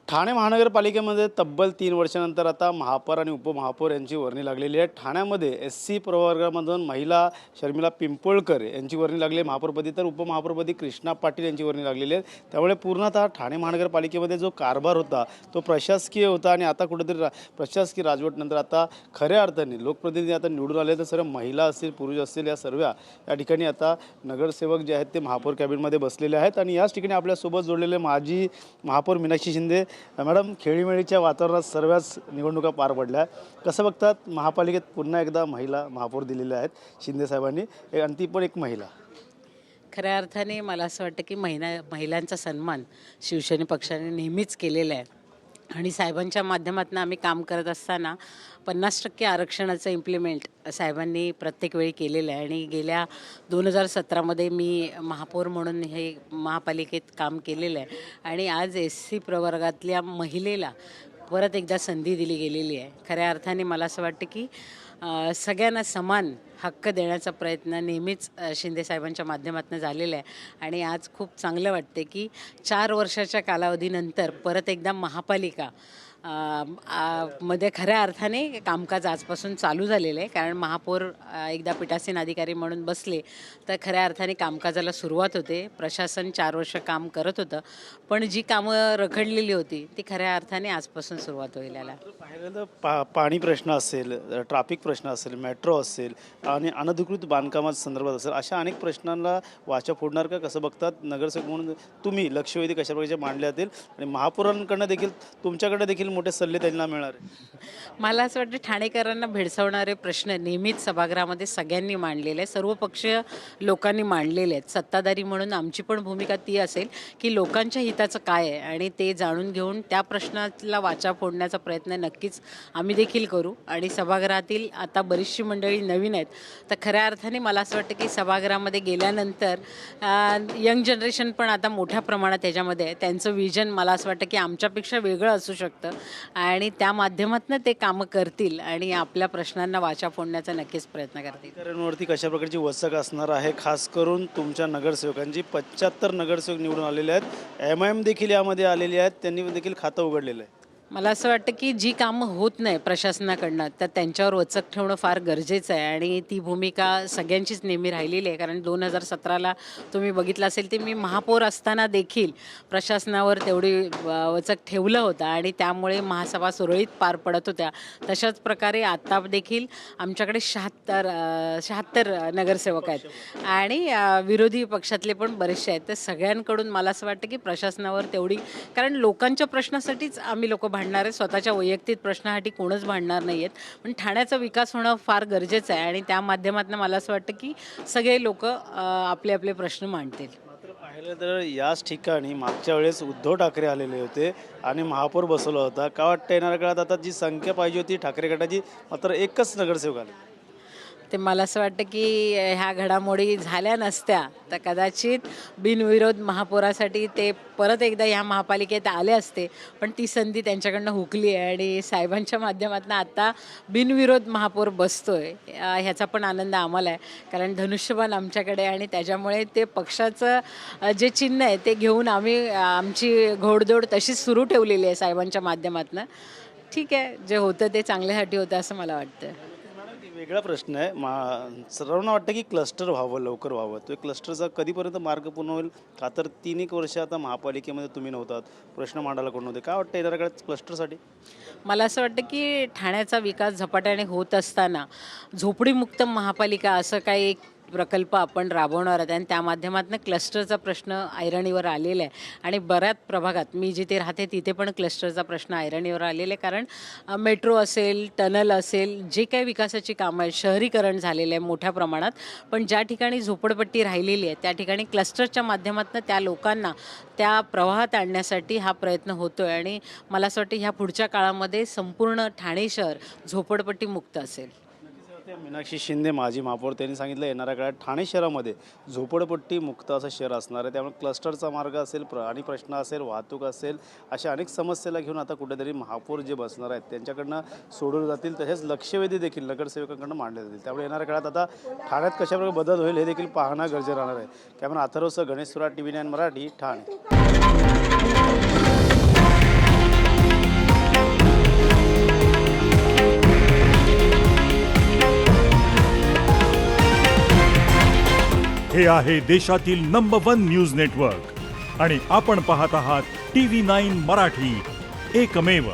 ठाणे महानगरपालिकेमध्ये तब्बल 3 वर्षानंतर आता महापौर आणि उपमहापौर यांची वर्णी लागलेली आहे। ठाण्यामध्ये एससी प्रवर्गामधून महिला शर्मिला पिंपळकर यांची वर्णी लागली महापौरपदी, तर उपमहापौरपदी कृष्णा पाटील यांची वर्णी लागलेली आहे। त्यामुळे पूर्णतः ठाणे महानगरपालिकेमध्ये जो कारभार होता तो प्रशासकीय होता आणि आता कुठेतरी प्रशासकीय राजवटनंतर आता खऱ्या अर्थाने लोकप्रतिनिधी आता निवडून आले, तर सर्व महिला असतील पुरुष असतील या सर्व या ठिकाणी आता नगरसेवक जे आहेत ते महापौर कॅबिनेटमध्ये बसलेले आहेत। आणि याच ठिकाणी आपल्यासोबत जोडलेले माजी महापौर मीनाक्षी शिंदे। मॅडम, खेळीमेळीच्या वातावरणात सर्वच निवडणुका पार पडल्या, कसं बघतात महापालिकेत पुन्हा एकदा महिला महापौर दिलेल्या आहेत शिंदे साहेबांनी, आणि ती पण एक महिला? खऱ्या अर्थाने मला असं वाटतं की महिलांचा सन्मान शिवसेना पक्षाने नेहमीच केलेला आहे आणि साहेबांच्या माध्यमातून आम्ही काम करत असताना 50% आरक्षणाचं इम्प्लिमेंट साहेबांनी प्रत्येक वेळी केलेलं आहे। आणि गेल्या 2017मध्ये मी महापौर म्हणून हे महापालिकेत काम केलेलं आहे आणि आज SC प्रवर्गातल्या महिलेला परत एकदा संधी दिली गेलेली आहे। खऱ्या अर्थाने मला असं वाटतं की सगळ्यांना समान हक्क देण्याचा प्रयत्न नेहमीच शिंदे साहेबांच्या माध्यमातून झालेला आहे आणि आज खूप चांगलं वाटते की 4 वर्षाच्या कालावधीनंतर परत एकदा महापालिका मध्ये खऱ्या अर्थाने कामकाज आजपासून चालू झालेलं आहे। कारण महापौर एकदा पीठासीन अधिकारी म्हणून बसले तर खऱ्या अर्थाने कामकाजाला सुरुवात होते। प्रशासन 4 वर्ष काम करत होतं, पण जी कामं रखडलेली होती ती खऱ्या अर्थाने आजपासून सुरुवात होईल। याला पाहिलं तर पाणी प्रश्न असेल, ट्रॅफिक प्रश्न असेल, मेट्रो असेल आणि अनधिकृत बांधकामाच्या संदर्भात असेल, अशा अनेक प्रश्नांना वाचा फोडणार का? कसं बघतात नगरसेवक म्हणून तुम्ही लक्षवेधी कशा प्रकारचे मांडले जातील आणि महापौरांकडनं देखील तुमच्याकडे देखील मोठे सल्ले त्यांना मिळणार आहे? मला असं वाटतं ठाणेकरांना भेडसावणारे प्रश्न नेहमीच सभागृहामध्ये सगळ्यांनी मांडलेले आहेत, सर्वपक्षीय लोकांनी मांडलेले आहेत। सत्ताधारी म्हणून आमची पण भूमिका ती असेल की लोकांच्या हिताचं काय आहे आणि ते जाणून घेऊन त्या प्रश्नाला वाचा फोडण्याचा प्रयत्न नक्कीच आम्ही देखील करू। आणि सभागृहातील आता बरीचशी मंडळी नवीन आहेत, तर खऱ्या अर्थाने मला असं वाटतं की सभागृहामध्ये गेल्यानंतर यंग जनरेशन पण आता मोठ्या प्रमाणात त्याच्यामध्ये आहे। त्यांचं विजन मला असं वाटतं की आमच्यापेक्षा वेगळं असू शकतं आणि त्या माध्यमातून ते कामं करतील आणि आपल्या प्रश्नांना वाचा फोडण्याचा नक्कीच प्रयत्न करतील। वरती कशा प्रकारची वचक असणार आहे? खास करून तुमच्या नगरसेवकांची 75 नगरसेवक निवडून आलेले आहेत, MIM देखील यामध्ये आलेली आहेत, त्यांनी देखील खातं उघडलेलं आहे। मला असं वाटतं की जी कामं होत नाही प्रशासनाकडनं तर त्यांच्यावर वचक ठेवणं फार गरजेचं आहे आणि ती भूमिका सगळ्यांचीच नेहमी राहिलेली आहे। कारण 2017ला तुम्ही बघितलं असेल ते मी महापौर असताना देखील प्रशासनावर तेवढी वचक ठेवलं होतं आणि त्यामुळे महासभा सुरळीत पार पडत होत्या। तशाच प्रकारे आता देखील आमच्याकडे 76 नगरसेवक आहेत आणि विरोधी पक्षातले पण बरेचसे आहेत। तर सगळ्यांकडून मला असं वाटतं की प्रशासनावर तेवढी, कारण लोकांच्या प्रश्नासाठीच आम्ही लोक भांडणार आहे, स्वतःच्या वैयक्तिक प्रश्नासाठी कोणच भांडणार नाही आहेत। पण ठाण्याचा विकास होणं फार गरजेचं आहे आणि त्या माध्यमातून मला असं वाटतं की सगळे लोक आपले आपले प्रश्न मांडतील। मात्र पाहिलं तर याच ठिकाणी मागच्या वेळेस उद्धव ठाकरे आलेले होते आणि महापौर बसवला होता। का वाटतं येणाऱ्या काळात आता जी संख्या पाहिजे होती ठाकरे गटाची, मात्र एकच नगरसेवक आले? ते मला असं वाटतं की ह्या घडामोडी झाल्या नसत्या तर कदाचित बिनविरोध महापौरासाठी ते परत एकदा ह्या महापालिकेत आले असते, पण ती संधी त्यांच्याकडनं हुकली आहे आणि साहेबांच्या माध्यमातून आता बिनविरोध महापौर बसतोय। ह्याचा पण आनंद आम्हाला आहे, कारण धनुष्यबाण आमच्याकडे आणि त्याच्यामुळे ते पक्षाचं जे चिन्ह आहे ते घेऊन आम्ही आमची घोडदौड तशीच सुरू ठेवलेली आहे साहेबांच्या माध्यमातून। ठीक आहे, जे होतं ते चांगल्यासाठी होतं असं मला वाटतं। वेगळा प्रश्न आहे, सर्वांना वाटतं की क्लस्टर व्हावं, लवकर व्हावं, तो क्लस्टरचा कधीपर्यंत मार्ग पूर्ण होईल? का तर 3 वर्ष आता महापालिकेमध्ये तुम्ही नव्हतात, प्रश्न मांडायला कोण नव्हते, काय वाटतं येणाऱ्या काळात क्लस्टरसाठी? मला असं वाटतं की ठाण्याचा विकास झपाट्याने होत असताना झोपडीमुक्त महापालिका असं काही एक प्रकल्प आपण राबवणार आहोत आणि त्या माध्यमातून क्लस्टरचा प्रश्न ऐरणीवर आलेला आहे आणि बऱ्याच प्रभागात मी जिथे राहते तिथे पण क्लस्टरचा प्रश्न ऐरणीवर आलेला आहे। कारण मेट्रो असेल, टनल असेल, जे काही विकासाची कामं आहेत, शहरीकरण झालेलं आहे मोठ्या प्रमाणात, पण ज्या ठिकाणी झोपडपट्टी राहिलेली आहे त्या ठिकाणी क्लस्टरच्या माध्यमातून त्या लोकांना त्या प्रवाहात आणण्यासाठी हा प्रयत्न होतो आहे आणि मला असं वाटतं ह्या पुढच्या काळामध्ये संपूर्ण ठाणे शहर झोपडपट्टी मुक्त असेल। मीनाक्षी शिंदे माजी महापौर त्यांनी सांगितलं येणाऱ्या काळात ठाणे शहरामध्ये झोपडपट्टी मुक्त असं शहर असणार आहे, त्यामुळे क्लस्टरचा मार्ग असेल, आणि प्रश्न असेल, वाहतूक असेल, अशा अनेक समस्येला घेऊन आता कुठेतरी महापौर जे बसणार आहेत त्यांच्याकडनं सोडवले जातील, तसेच लक्षवेधी देखील नगरसेवकांकडून मांडले जातील। त्यामुळे येणाऱ्या काळात आता ठाण्यात कशाप्रकारे बदल होईल हे देखील पाहणं गरजेचं राहणार आहे। कॅमेरा अथर्व सह गणेश सुराट, TV9 मराठी, ठाणे। हे आहे देशातील नंबर 1 न्यूज नेटवर्क आणि आपण पाहत आहात TV9 मराठी, एकमेव.